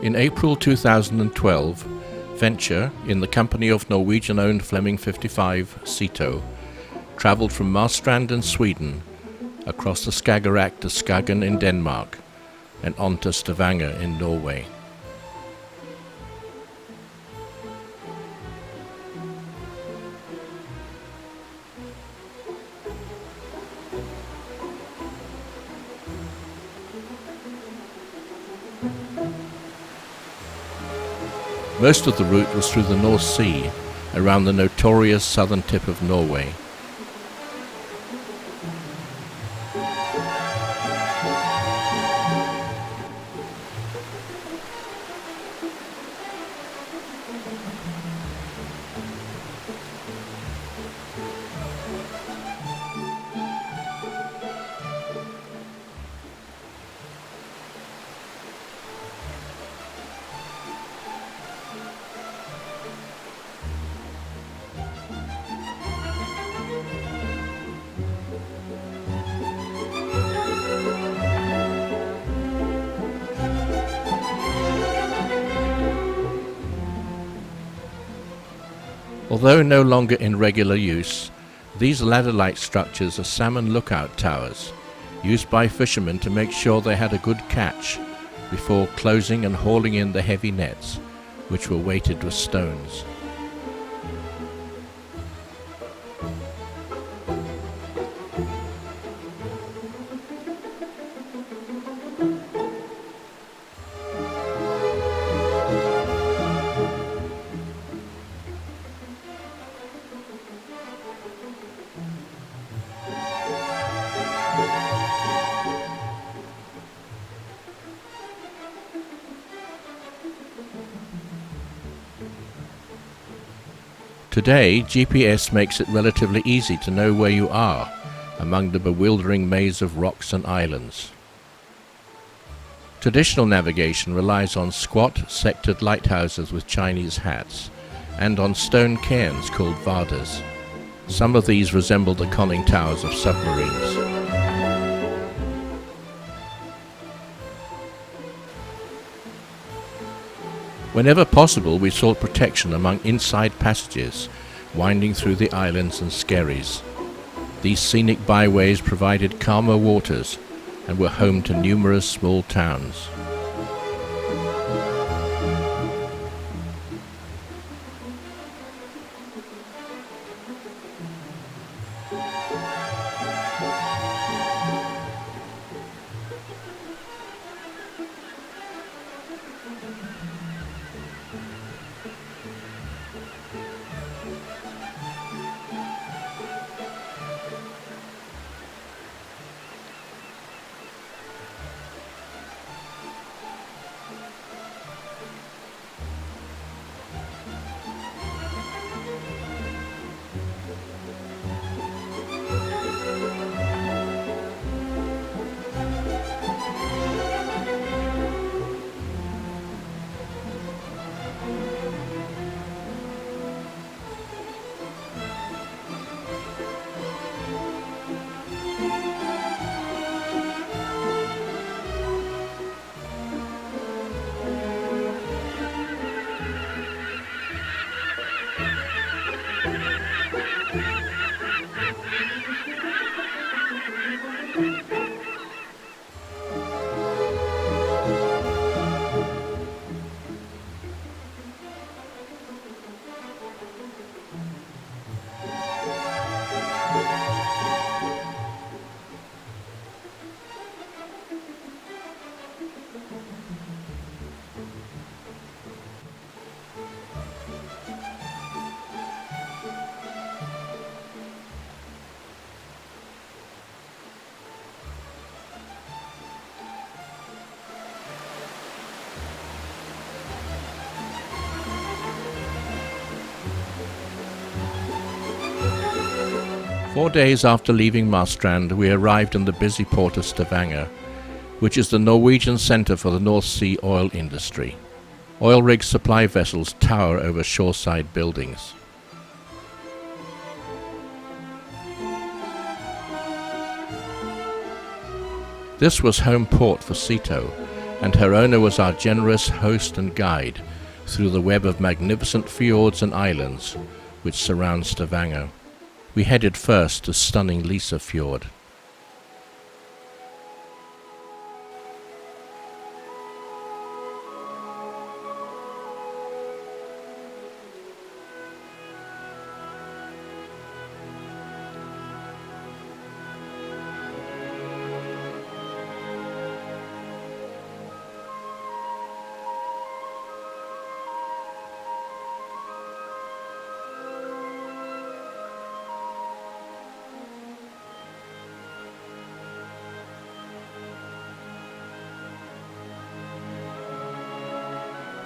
In April 2012, Venture, in the company of Norwegian-owned Fleming 55 Ceto, travelled from Marstrand in Sweden, across the Skagerrak to Skagen in Denmark, and on to Stavanger in Norway. Most of the route was through the North Sea, around the notorious southern tip of Norway. Although no longer in regular use, these ladder-like structures are salmon lookout towers, used by fishermen to make sure they had a good catch before closing and hauling in the heavy nets, which were weighted with stones. Today, GPS makes it relatively easy to know where you are among the bewildering maze of rocks and islands. Traditional navigation relies on squat, sectored lighthouses with Chinese hats, and on stone cairns called vardas. Some of these resemble the conning towers of submarines. Whenever possible, we sought protection among inside passages, winding through the islands and skerries. These scenic byways provided calmer waters and were home to numerous small towns. Four days after leaving Marstrand, we arrived in the busy port of Stavanger, which is the Norwegian centre for the North Sea oil industry. Oil rig supply vessels tower over shoreside buildings. This was home port for Ceto, and her owner was our generous host and guide through the web of magnificent fjords and islands which surround Stavanger. We headed first to stunning Lysefjord.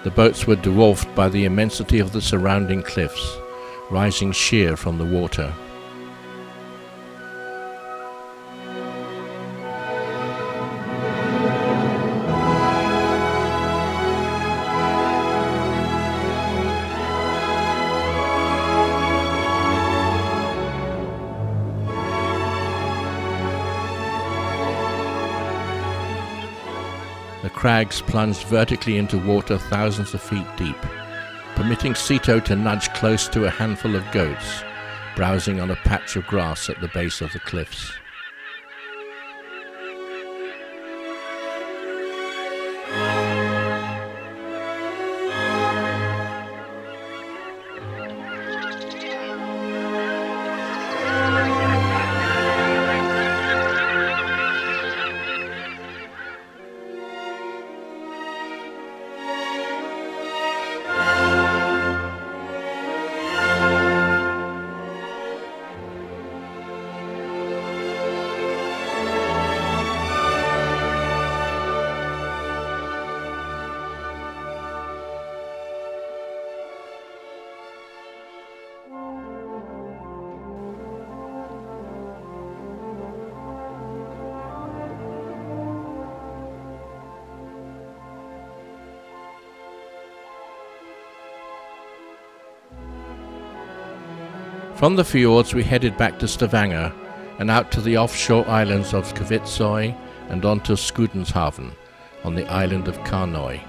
The boats were dwarfed by the immensity of the surrounding cliffs, rising sheer from the water. The crags plunged vertically into water thousands of feet deep, permitting Sito to nudge close to a handful of goats, browsing on a patch of grass at the base of the cliffs. From the fjords we headed back to Stavanger and out to the offshore islands of Kvitsøy and on to Jøsenfjord on the island of Karnøy.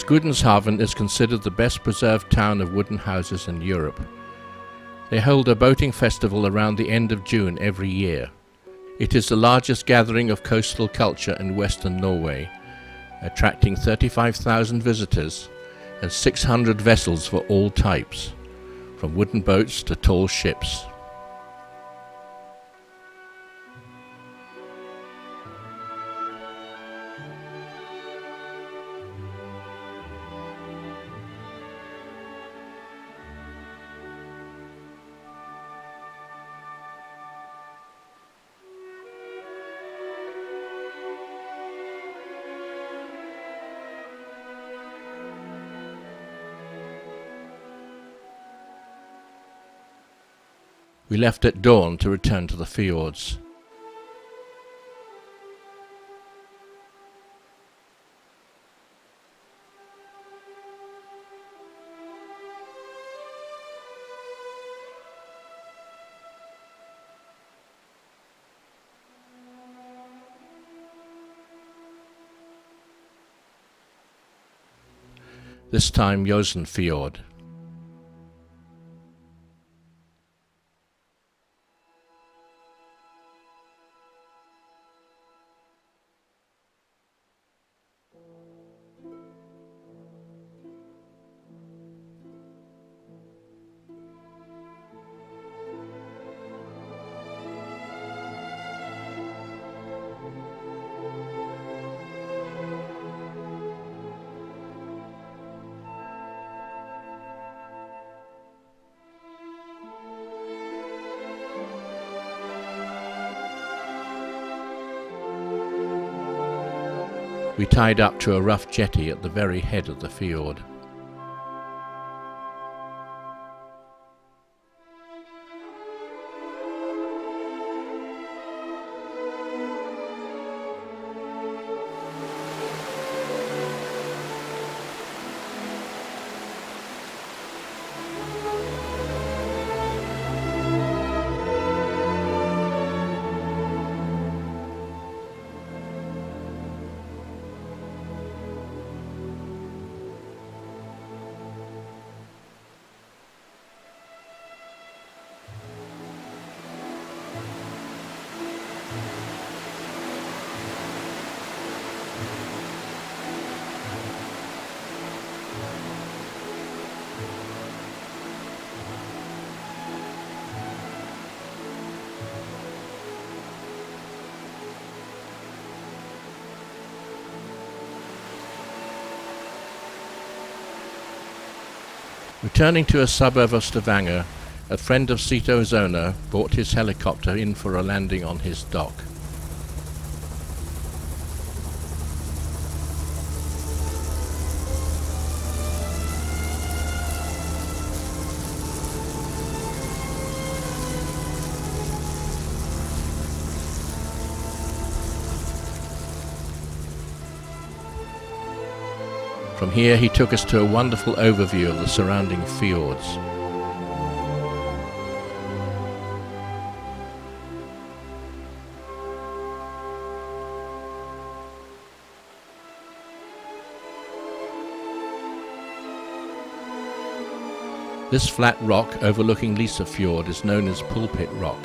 Jøsenfjord is considered the best preserved town of wooden houses in Europe. They hold a boating festival around the end of June every year. It is the largest gathering of coastal culture in western Norway, attracting 35,000 visitors and 600 vessels for all types, from wooden boats to tall ships. We left at dawn to return to the fjords. This time Jøsenfjord. We tied up to a rough jetty at the very head of the fjord. Returning to a suburb of Stavanger, a friend of Sito's owner brought his helicopter in for a landing on his dock. From here he took us to a wonderful overview of the surrounding fjords. This flat rock overlooking Lysefjord is known as Pulpit Rock,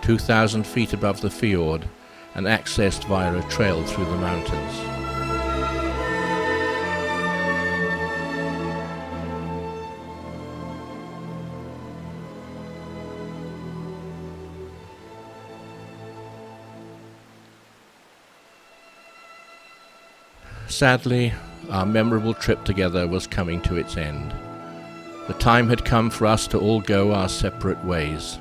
2,000 feet above the fjord and accessed via a trail through the mountains. Sadly, our memorable trip together was coming to its end. The time had come for us to all go our separate ways.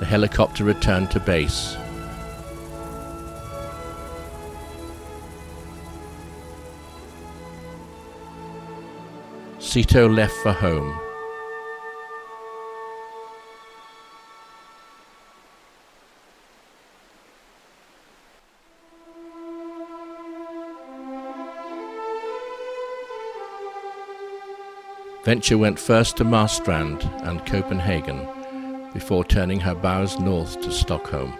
The helicopter returned to base. Sito left for home. Venture went first to Marstrand and Copenhagen, before turning her bows north to Stockholm.